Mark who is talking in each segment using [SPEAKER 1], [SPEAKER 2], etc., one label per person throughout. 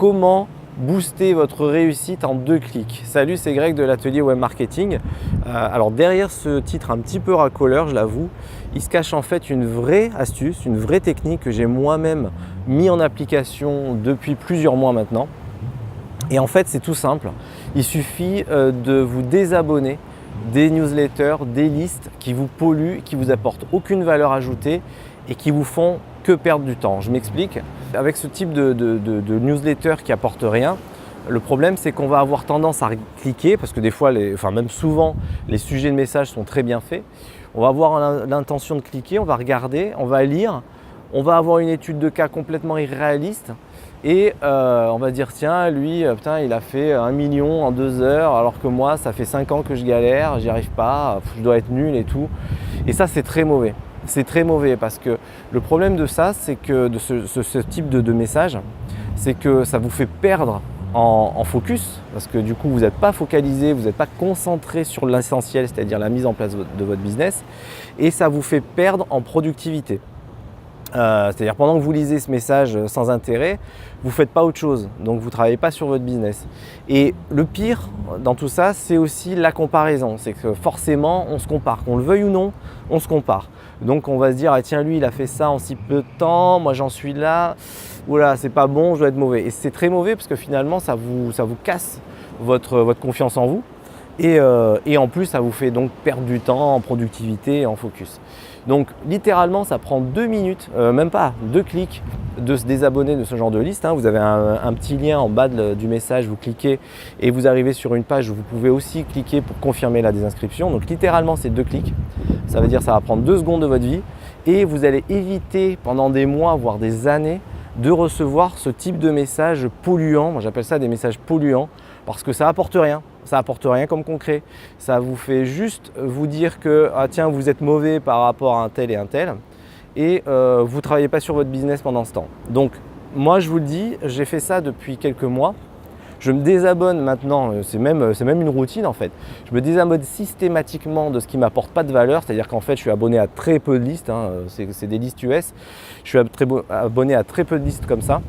[SPEAKER 1] comment booster votre réussite en 2 clics. Salut, c'est Greg de l'atelier web marketing. Alors derrière ce titre un petit peu racoleur, je l'avoue, il se cache en fait une vraie astuce, une vraie technique que j'ai moi-même mis en application depuis plusieurs mois maintenant. Et en fait, c'est tout simple. Il suffit de vous désabonner des newsletters, des listes qui vous polluent, qui vous apportent aucune valeur ajoutée et qui vous font que perdre du temps. Je m'explique. Avec ce type de newsletter qui apporte rien, le problème c'est qu'on va avoir tendance à cliquer parce que des fois, même souvent, les sujets de messages sont très bien faits. On va avoir l'intention de cliquer, on va regarder, on va lire, on va avoir une étude de cas complètement irréaliste et on va dire tiens, lui, putain, il a fait 1 million en 2 heures alors que moi, ça fait 5 ans que je galère, j'y arrive pas, je dois être nul et tout. Et ça, c'est très mauvais. C'est très mauvais parce que le problème de ça, c'est que de ce type de message, c'est que ça vous fait perdre en focus parce que du coup, vous n'êtes pas focalisé, vous n'êtes pas concentré sur l'essentiel, c'est-à-dire la mise en place de votre business et ça vous fait perdre en productivité. C'est-à-dire pendant que vous lisez ce message sans intérêt, vous ne faites pas autre chose, donc vous ne travaillez pas sur votre business. Et le pire dans tout ça, c'est aussi la comparaison. C'est que forcément, on se compare, qu'on le veuille ou non, on se compare. Donc on va se dire, ah, tiens, lui, il a fait ça en si peu de temps, moi j'en suis là, oula, c'est pas bon, je dois être mauvais. Et c'est très mauvais parce que finalement, ça vous casse votre confiance en vous. Et en plus, ça vous fait donc perdre du temps en productivité et en focus. Donc littéralement, ça prend 2 minutes, même pas, 2 clics de se désabonner de ce genre de liste. Vous avez un petit lien en bas du message, vous cliquez et vous arrivez sur une page où vous pouvez aussi cliquer pour confirmer la désinscription. Donc littéralement, c'est 2 clics. Ça veut dire que ça va prendre 2 secondes de votre vie et vous allez éviter pendant des mois, voire des années, de recevoir ce type de messages polluants. Moi, j'appelle ça des messages polluants parce que ça apporte rien. Ça apporte rien comme concret. Ça vous fait juste vous dire que ah tiens, vous êtes mauvais par rapport à un tel et vous ne travaillez pas sur votre business pendant ce temps. Donc moi, je vous le dis, j'ai fait ça depuis quelques mois. Je me désabonne maintenant, c'est même une routine en fait. Je me désabonne systématiquement de ce qui ne m'apporte pas de valeur, c'est-à-dire qu'en fait je suis abonné à très peu de listes, c'est des listes US. Je suis abonné à très peu de listes comme ça.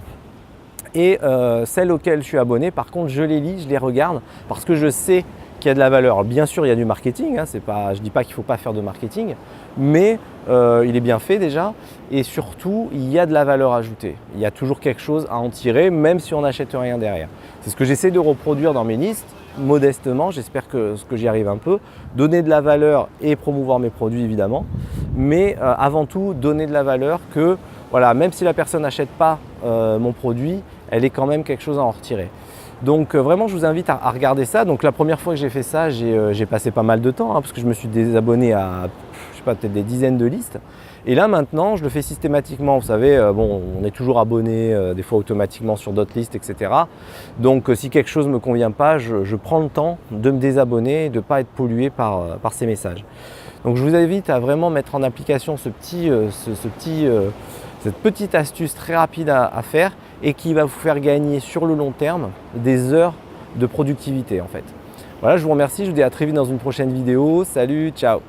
[SPEAKER 1] Et celles auxquelles je suis abonné, par contre, je les lis, je les regarde parce que je sais qu'il y a de la valeur. Alors, bien sûr, il y a du marketing, je ne dis pas qu'il ne faut pas faire de marketing, mais il est bien fait déjà et surtout, il y a de la valeur ajoutée. Il y a toujours quelque chose à en tirer, même si on n'achète rien derrière. C'est ce que j'essaie de reproduire dans mes listes, modestement, j'espère que j'y arrive un peu. Donner de la valeur et promouvoir mes produits, évidemment, mais avant tout, donner de la valeur que, voilà, même si la personne n'achète pas mon produit, elle est quand même quelque chose à en retirer. Donc vraiment, je vous invite à regarder ça. Donc la première fois que j'ai fait ça, j'ai passé pas mal de temps parce que je me suis désabonné à, je sais pas, peut-être des dizaines de listes. Et là maintenant, je le fais systématiquement. Vous savez, on est toujours abonné des fois automatiquement sur d'autres listes, etc. Donc si quelque chose ne me convient pas, je prends le temps de me désabonner et de ne pas être pollué par ces messages. Donc je vous invite à vraiment mettre en application cette petite astuce très rapide à faire et qui va vous faire gagner sur le long terme des heures de productivité en fait. Voilà, je vous remercie, je vous dis à très vite dans une prochaine vidéo. Salut, ciao!